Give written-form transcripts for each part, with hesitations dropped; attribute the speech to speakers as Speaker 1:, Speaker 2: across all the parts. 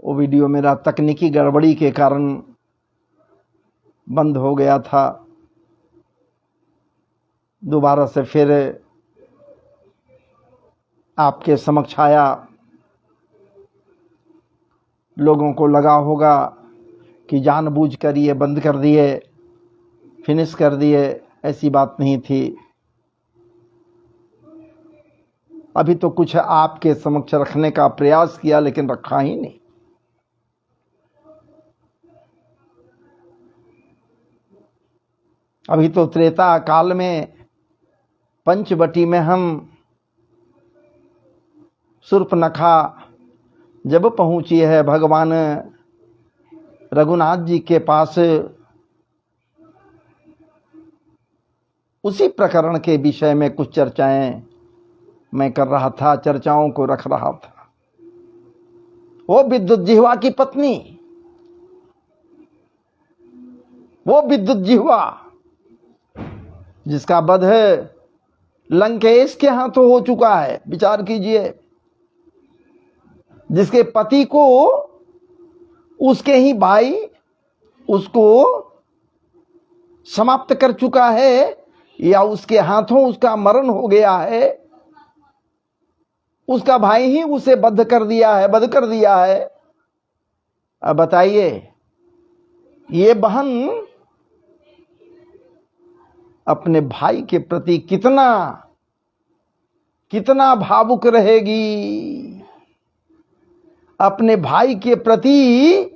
Speaker 1: वो वीडियो मेरा तकनीकी गड़बड़ी के कारण बंद हो गया था। दोबारा से फिर आपके समक्ष आया। लोगों को लगा होगा कि जानबूझकर ये बंद कर दिए, फिनिश कर दिए। ऐसी बात नहीं थी। अभी तो कुछ आपके समक्ष रखने का प्रयास किया, लेकिन रखा ही नहीं। अभी तो त्रेता काल में पंचवटी में हम शूर्पणखा जब पहुंची है भगवान रघुनाथ जी के पास, उसी प्रकरण के विषय में कुछ चर्चाएं मैं कर रहा था, चर्चाओं को रख रहा था। वो विद्युत जिह्वा की पत्नी, वो विद्युत जिह्वा जिसका वध लंकेश के हाथों हो चुका है, विचार कीजिए। जिसके पति को उसके ही भाई उसको समाप्त कर चुका है, या उसके हाथों उसका मरण हो गया है, उसका भाई ही उसे वध कर दिया है। अब बताइए, ये बहन अपने भाई के प्रति कितना भावुक रहेगी, अपने भाई के प्रति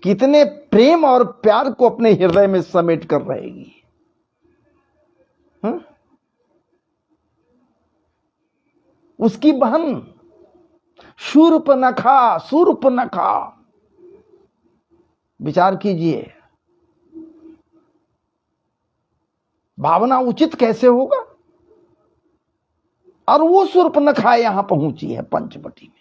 Speaker 1: कितने प्रेम और प्यार को अपने हृदय में समेट कर रहेगी। उसकी बहन शूर्पणखा, विचार कीजिए, भावना उचित कैसे होगा। और वो शूर्पणखा यहां पहुंची है पंचवटी में।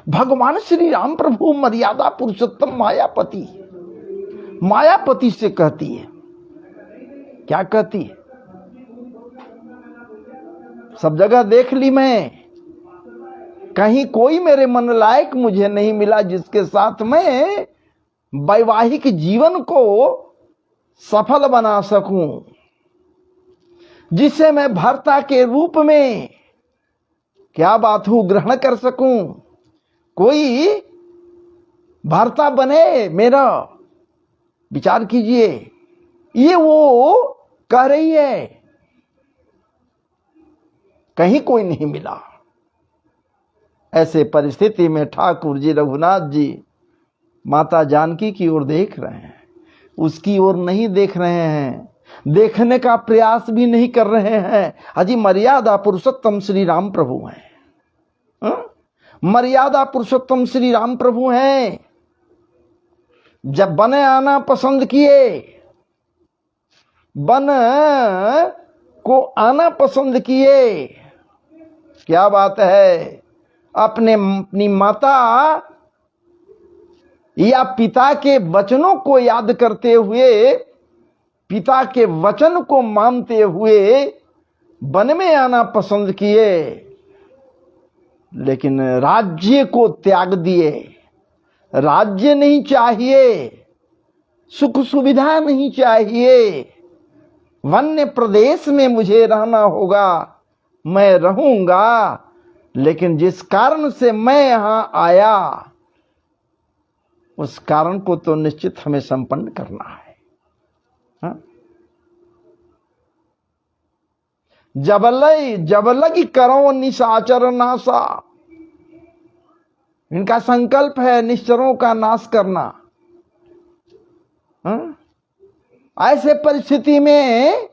Speaker 1: भगवान श्री राम प्रभु मर्यादा पुरुषोत्तम मायापति से कहती है, क्या कहती है? सब जगह देख ली मैं, कहीं कोई मेरे मन लायक मुझे नहीं मिला जिसके साथ मैं वैवाहिक जीवन को सफल बना सकूं, जिसे मैं भर्ता के रूप में क्या बात हूं ग्रहण कर सकूं। कोई भर्ता बने मेरा। विचार कीजिए, ये वो कह रही है, कहीं कोई नहीं मिला। ऐसे परिस्थिति में ठाकुर जी रघुनाथ जी माता जानकी की ओर देख रहे हैं, उसकी ओर नहीं देख रहे हैं, देखने का प्रयास भी नहीं कर रहे हैं। अजी मर्यादा पुरुषोत्तम श्री राम प्रभु हैं, मर्यादा पुरुषोत्तम श्री राम प्रभु हैं। जब बन आना पसंद किए, बन को आना पसंद किए, क्या बात है। अपनी माता या पिता के वचनों को याद करते हुए, पिता के वचन को मानते हुए वन में आना पसंद किए, लेकिन राज्य को त्याग दिए। राज्य नहीं चाहिए, सुख सुविधा नहीं चाहिए, वन्य प्रदेश में मुझे रहना होगा, मैं रहूंगा, लेकिन जिस कारण से मैं यहां आया उस कारण को तो निश्चित हमें संपन्न करना है। हा? जबलगी करो निशाचर नासा, इनका संकल्प है निश्चरों का नाश करना। हा? ऐसे परिस्थिति में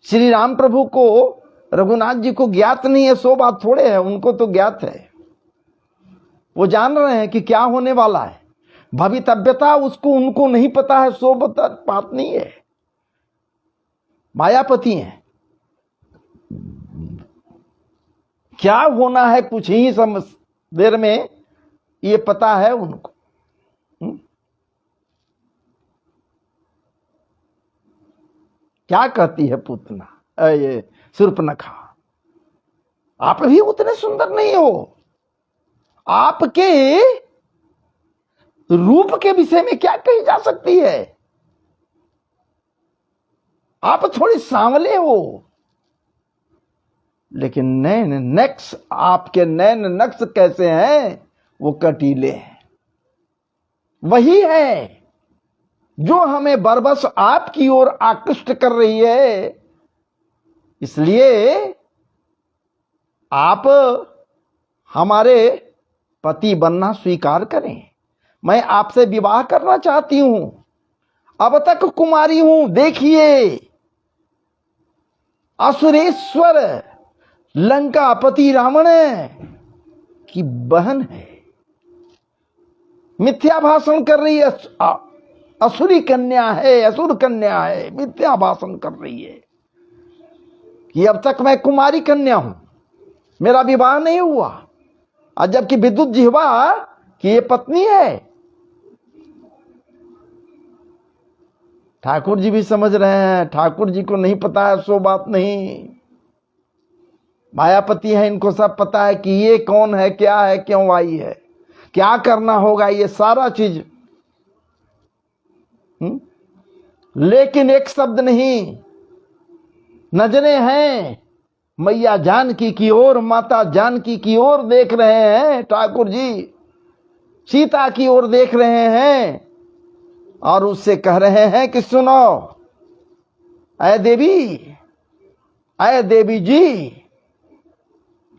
Speaker 1: श्री राम प्रभु को, रघुनाथ जी को ज्ञात नहीं है, सो बात थोड़े है, उनको तो ज्ञात है। वो जान रहे हैं कि क्या होने वाला है। भवितव्यता उसको उनको नहीं पता है, सो बात नहीं है। मायापति हैं, क्या होना है कुछ ही देर में ये पता है उनको। क्या कहती है पूतना, ये शूर्पणखा, आप भी उतने सुंदर नहीं हो। आपके रूप के विषय में क्या कही जा सकती है? आप थोड़े सांवले हो, लेकिन नैन नक्श, आपके नैन नक्श कैसे हैं? वो कटीले हैं। वही है जो हमें बरबस आपकी ओर आकृष्ट कर रही है। इसलिए आप हमारे पति बनना स्वीकार करें। मैं आपसे विवाह करना चाहती हूं। अब तक कुमारी हूं। देखिए, असुरेश्वर लंकापति रावण की बहन है, मिथ्या भाषण कर रही है। असुरी कन्या है, असुर कन्या है, मिथ्या भाषण कर रही है कि अब तक मैं कुमारी कन्या हूं, मेरा विवाह नहीं हुआ, और जबकि विद्युत जिह्वा की ये पत्नी है। ठाकुर जी भी समझ रहे हैं, ठाकुर जी को नहीं पता है सो बात नहीं। मायापति है, इनको सब पता है कि ये कौन है, क्या है, क्यों आई है, क्या करना होगा, ये सारा चीज। लेकिन एक शब्द नहीं, नजरें हैं मैया जानकी की ओर, माता जानकी की ओर देख रहे हैं ठाकुर जी, सीता की ओर देख रहे हैं और उससे कह रहे हैं कि सुनो ऐ देवी जी,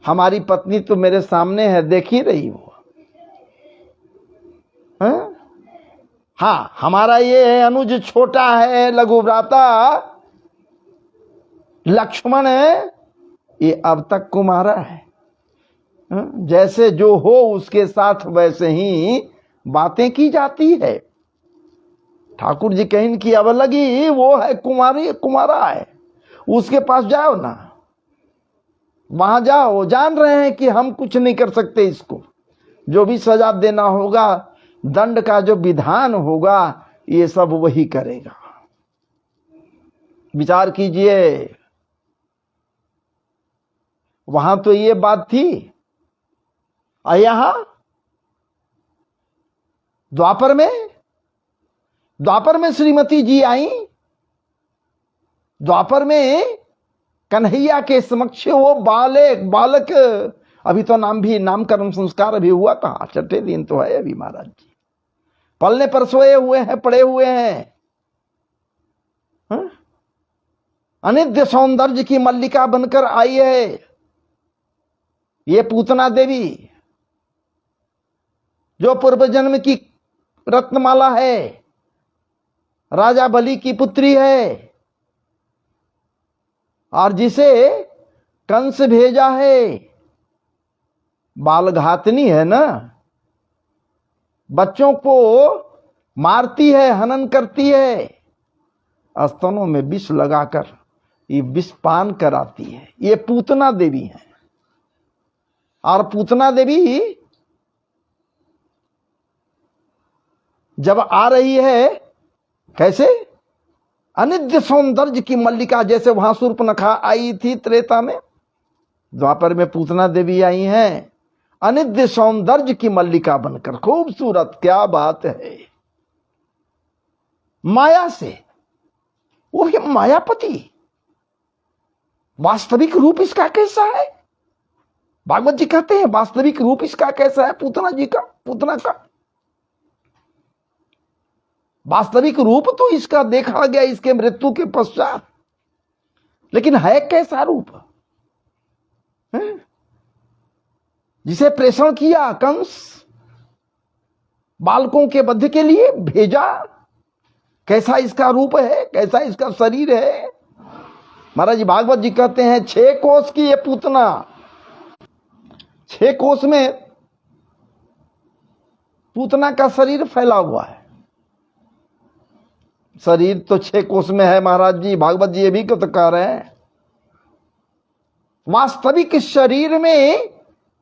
Speaker 1: हमारी पत्नी तो मेरे सामने है, देख ही रही हो। हाँ, हमारा ये है अनुज छोटा है, लघुव्राता लक्ष्मण है, ये अब तक कुमारा है। जैसे जो हो उसके साथ वैसे ही बातें की जाती है। ठाकुर जी कहीं की अब लगी, वो है कुमारा है, उसके पास जाओ ना, वहां जाओ। जान रहे हैं कि हम कुछ नहीं कर सकते, इसको जो भी सजा देना होगा, दंड का जो विधान होगा, ये सब वही करेगा। विचार कीजिए, वहां तो ये बात थी, और यहां द्वापर में श्रीमती जी आई। द्वापर में कन्हैया के समक्ष वो बालक, अभी तो नामकरण संस्कार अभी हुआ कहां, छठे दिन तो है अभी। महाराज जी पलने पर सोए हुए हैं, पड़े हुए हैं। अनित्य सौंदर्य की मल्लिका बनकर आई है ये पूतना देवी, जो पूर्व जन्म की रत्नमाला है, राजा बलि की पुत्री है, और जिसे कंस भेजा है। बालघातनी है ना, बच्चों को मारती है, हनन करती है, स्तनों में विष लगाकर ये विष पान कराती है। ये पूतना देवी है। और पूतना देवी जब आ रही है, कैसे? अनित्य सौंदर्य की मल्लिका, जैसे वहां शूर्पणखा आई थी त्रेता में, द्वापर में पूतना देवी आई हैं अनित्य सौंदर्य की मल्लिका बनकर। खूबसूरत, क्या बात है। माया से, वो है मायापति। वास्तविक रूप इसका कैसा है? भागवत जी कहते हैं वास्तविक रूप इसका कैसा है, पूतना का वास्तविक रूप तो इसका देखा गया इसके मृत्यु के पश्चात, लेकिन है कैसा रूप है? जिसे प्रेषण किया कंस, बालकों के वध के लिए भेजा, कैसा इसका रूप है, कैसा इसका शरीर है। महाराज जी भागवत जी कहते हैं 6 कोस की ये पूतना, 6 कोस में पूतना का शरीर फैला हुआ है। शरीर तो 6 कोस में है महाराज जी, भागवत जी ये भी तो कह रहे हैं। वास्तविक शरीर में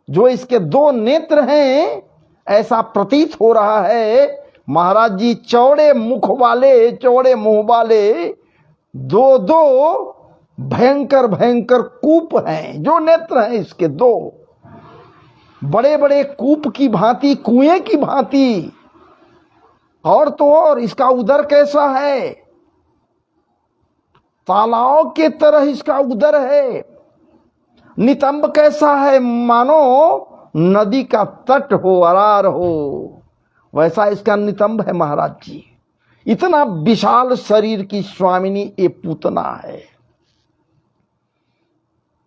Speaker 1: जो इसके 2 नेत्र हैं, ऐसा प्रतीत हो रहा है महाराज जी, चौड़े मुंह वाले 2 भयंकर भयंकर कूप हैं, जो नेत्र हैं इसके दो बड़े बड़े कूप की भांति, कुएं की भांति। और तो और इसका उदर कैसा है, तालाब के तरह इसका उदर है। नितंब कैसा है, मानो नदी का तट हो, अरार हो, वैसा इसका नितंब है महाराज जी। इतना विशाल शरीर की स्वामिनी ये पूतना है।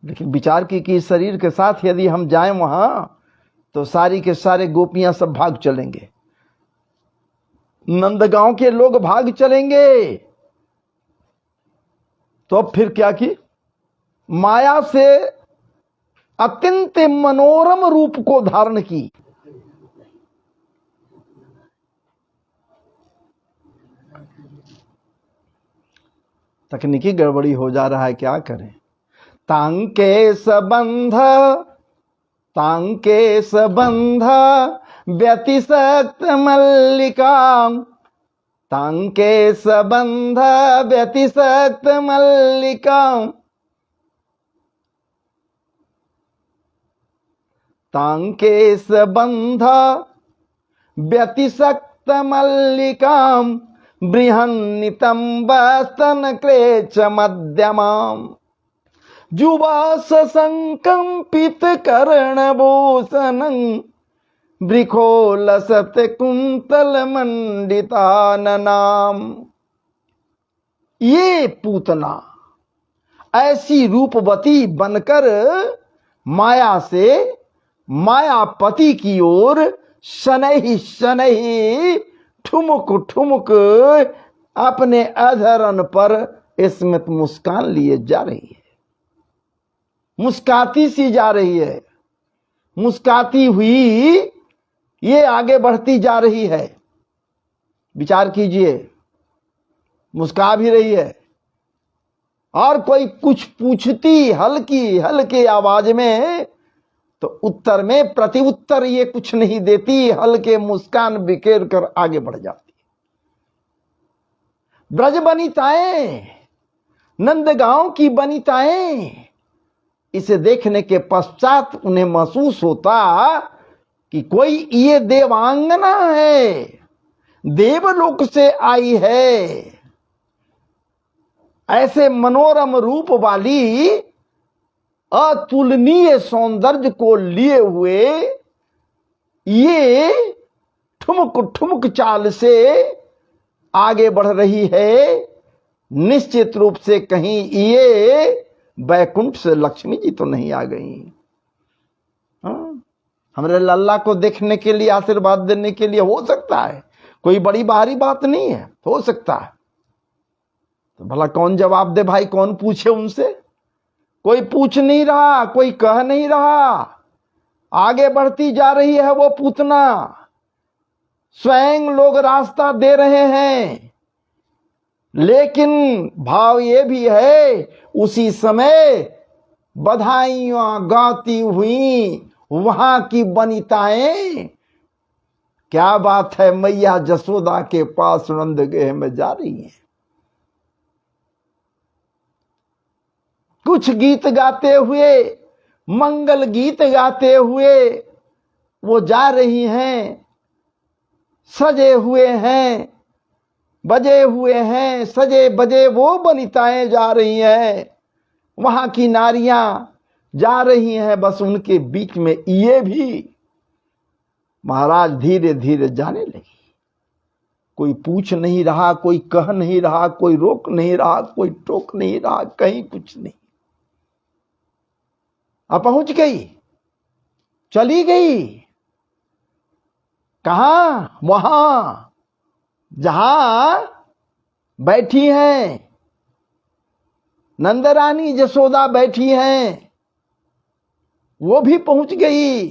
Speaker 1: लेकिन विचार की कि शरीर के साथ यदि हम जाएं वहां तो सारी के सारे गोपियां सब भाग चलेंगे, नंदगांव के लोग भाग चलेंगे। तो अब फिर क्या की, माया से अत्यंत मनोरम रूप को धारण की। तकनीकी गड़बड़ी हो जा रहा है, क्या करें। तांके सबंध व्यतिसक्त मल्लिका, तांके सबंध व्यतिसक्त मल्लिका, तांके सबंध व्यतिसक्त मल्लिकां, बृहन्नितंब स्तन क्लेच मध्यमाम, जुबास संकंपित कर्णभूषणं, वृखोलसत कुंतल मंडिताननाम। ये पूतना ऐसी रूपवती बनकर माया से मायापति की ओर शनैः शनैः ठुमुक ठुमुक अपने अधरन पर स्मित मुस्कान लिए जा रही है। मुस्काती सी जा रही है, मुस्काती हुई ये आगे बढ़ती जा रही है। विचार कीजिए, मुस्का भी रही है और कोई कुछ पूछती हल्की हल्की आवाज में तो उत्तर में प्रति उत्तर ये कुछ नहीं देती, हल्के मुस्कान बिखेर कर आगे बढ़ जाती। ब्रज बनिताएं, नंदगांव की बनिताएं, इसे देखने के पश्चात उन्हें महसूस होता कि कोई ये देवांगना है, देवलोक से आई है। ऐसे मनोरम रूप वाली अतुलनीय सौंदर्य को लिए हुए ये ठुमक ठुमक चाल से आगे बढ़ रही है। निश्चित रूप से कहीं ये बैकुंठ से लक्ष्मी जी तो नहीं आ गई। हमारे लल्ला को देखने के लिए, आशीर्वाद देने के लिए हो सकता है, कोई बड़ी भारी बात नहीं है, हो सकता है। तो भला कौन जवाब दे भाई, कौन पूछे उनसे? कोई पूछ नहीं रहा, कोई कह नहीं रहा, आगे बढ़ती जा रही है वो पूतना। स्वयं लोग रास्ता दे रहे हैं, लेकिन भाव ये भी है उसी समय बधाइयां गाती हुई वहां की वनिताएं, क्या बात है, मैया जसोदा के पास नंदगृह में जा रही हैं। कुछ गीत गाते हुए, मंगल गीत गाते हुए वो जा रही हैं। सजे हुए हैं, बजे हुए हैं, सजे बजे वो वनिताएं जा रही हैं। वहां की नारियां जा रही हैं, बस उनके बीच में ये भी महाराज धीरे धीरे जाने लगी। कोई पूछ नहीं रहा, कोई कह नहीं रहा, कोई रोक नहीं रहा, कोई टोक नहीं रहा, कहीं कुछ नहीं। अब पहुंच गई, चली गई। कहां? वहां जहां बैठी हैं नंदरानी जसोदा बैठी हैं, वो भी पहुंच गई।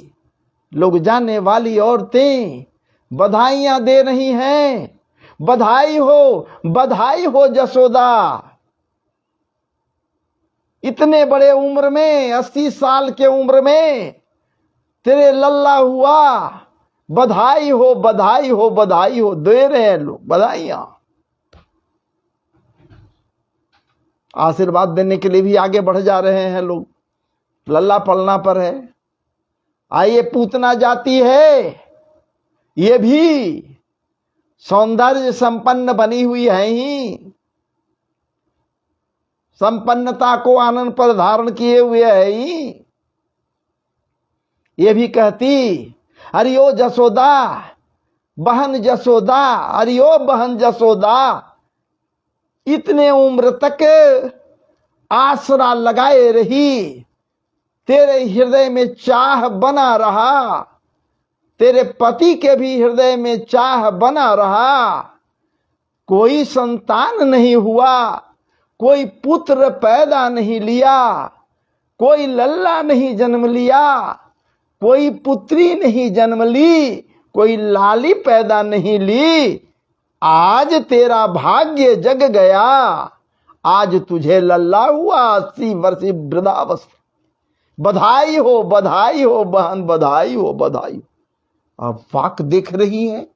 Speaker 1: लोग जाने वाली औरतें बधाइयां दे रही हैं, बधाई हो जसोदा, इतने बड़े उम्र में, 80 साल के उम्र में तेरे लल्ला हुआ, बधाई हो बधाई हो बधाई हो, दे रहे हैं लोग बधाइयां। आशीर्वाद देने के लिए भी आगे बढ़ जा रहे हैं लोग, लल्ला पलना पर है। आइए पूतना जाती है, ये भी सौंदर्य संपन्न बनी हुई है ही, संपन्नता को आनंद पर धारण किए हुए है ही। ये भी कहती, अरियो जसोदा, बहन जसोदा, अरियो बहन जसोदा, इतने उम्र तक आसरा लगाए रही, तेरे हृदय में चाह बना रहा, तेरे पति के भी हृदय में चाह बना रहा, कोई संतान नहीं हुआ, कोई पुत्र पैदा नहीं लिया, कोई लल्ला नहीं जन्म लिया, कोई पुत्री नहीं जन्म ली, कोई लाली पैदा नहीं ली। आज तेरा भाग्य जग गया, आज तुझे लल्ला हुआ 80 वर्ष वृद्धावस्था। बधाई हो बहन, बधाई हो, बधाई हो। अब वाक देख रही है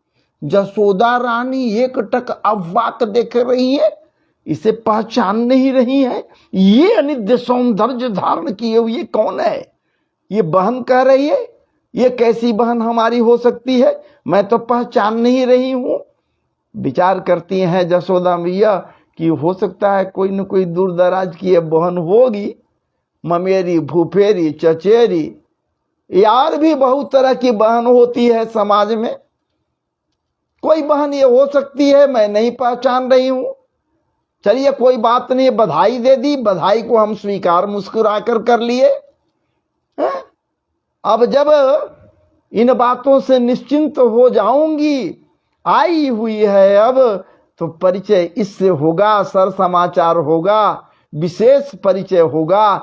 Speaker 1: जसोदा रानी, एक टक अब वाक देख रही है, इसे पहचान नहीं रही है। ये अनित्य सौंदर्य धारण किए हुए कौन है? ये बहन कह रही है, ये कैसी बहन हमारी हो सकती है? मैं तो पहचान नहीं रही हूं। विचार करती हैं जसोदा मैया कि हो सकता है कोई न कोई दूर दराज की बहन होगी, ममेरी, फूफेरी, चचेरी, यार भी बहुत तरह की बहन होती है समाज में। कोई बहन ये हो सकती है, मैं नहीं पहचान रही हूं। चलिए कोई बात नहीं, बधाई दे दी, बधाई को हम स्वीकार मुस्कुरा कर लिए। अब जब इन बातों से निश्चिंत हो जाऊंगी, आई हुई है अब, तो परिचय इससे होगा, सर समाचार होगा, विशेष परिचय होगा।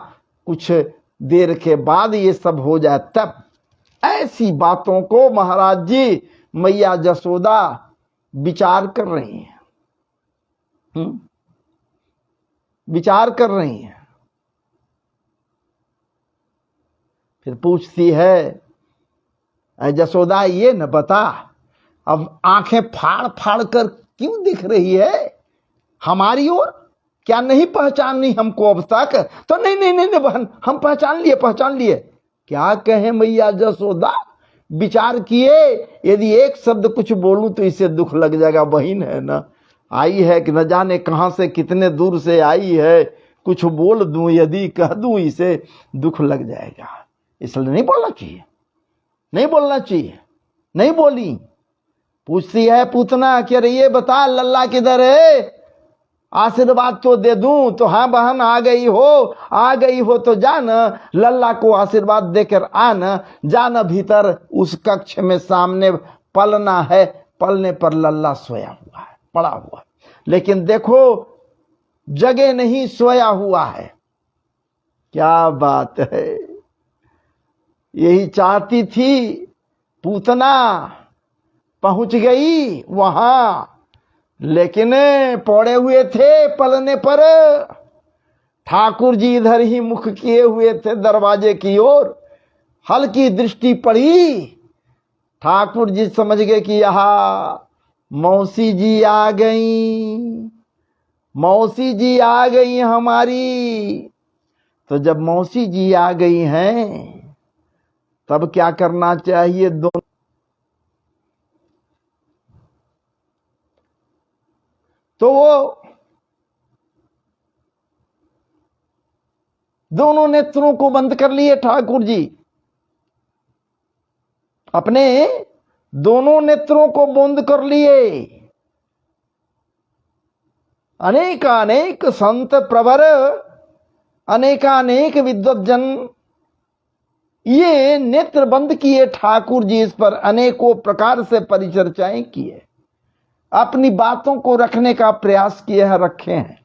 Speaker 1: कुछ देर के बाद ये सब हो जाए तब। ऐसी बातों को महाराज जी मैया जसोदा विचार कर रही हैं, विचार कर रही हैं। फिर पूछती है, जसोदा ये न बता, अब आंखें फाड़ फाड़ कर क्यों दिख रही है हमारी ओर? क्या नहीं पहचानी हमको अब तक? तो नहीं नहीं नहीं, नहीं बहन, हम पहचान लिए। क्या कहें मैया जसोदा? विचार किए, यदि एक शब्द कुछ बोलूं तो इसे दुख लग जाएगा। बहन है ना, आई है कि न जाने कहां से, कितने दूर से आई है, कुछ बोल दूं यदि, कह दूं इसे, दुख लग जाएगा। इसलिए नहीं बोलना चाहिए, नहीं बोलना चाहिए। नहीं बोली। पूछती है पूतना कि अरे ये बता लल्ला किधर है, आशीर्वाद तो दे दूं। तो हाँ बहन आ गई हो तो जान, लल्ला को आशीर्वाद देकर आना, जाना भीतर उस कक्ष में सामने पलना है। पलने पर लल्ला सोया हुआ है, पड़ा हुआ, लेकिन देखो जगह नहीं, सोया हुआ है। क्या बात है, यही चाहती थी पूतना, पहुंच गई वहां, लेकिन पड़े हुए थे पलने पर। ठाकुर जी इधर ही मुख किए हुए थे दरवाजे की ओर। हल्की दृष्टि पड़ी, ठाकुर जी समझ गए कि यहां मौसी जी आ गई, मौसी जी आ गई हमारी। तो जब मौसी जी आ गई हैं तब क्या करना चाहिए? तो वो दोनों नेत्रों को बंद कर लिए ठाकुर जी, अपने दोनों नेत्रों को बंद कर लिए। अनेकानेक संत प्रवर, अनेकानेक विद्वज्जन ये नेत्र बंद किए ठाकुर जी, इस पर अनेकों प्रकार से परिचर्चाएं किए, अपनी बातों को रखने का प्रयास किए हैं, रखे हैं।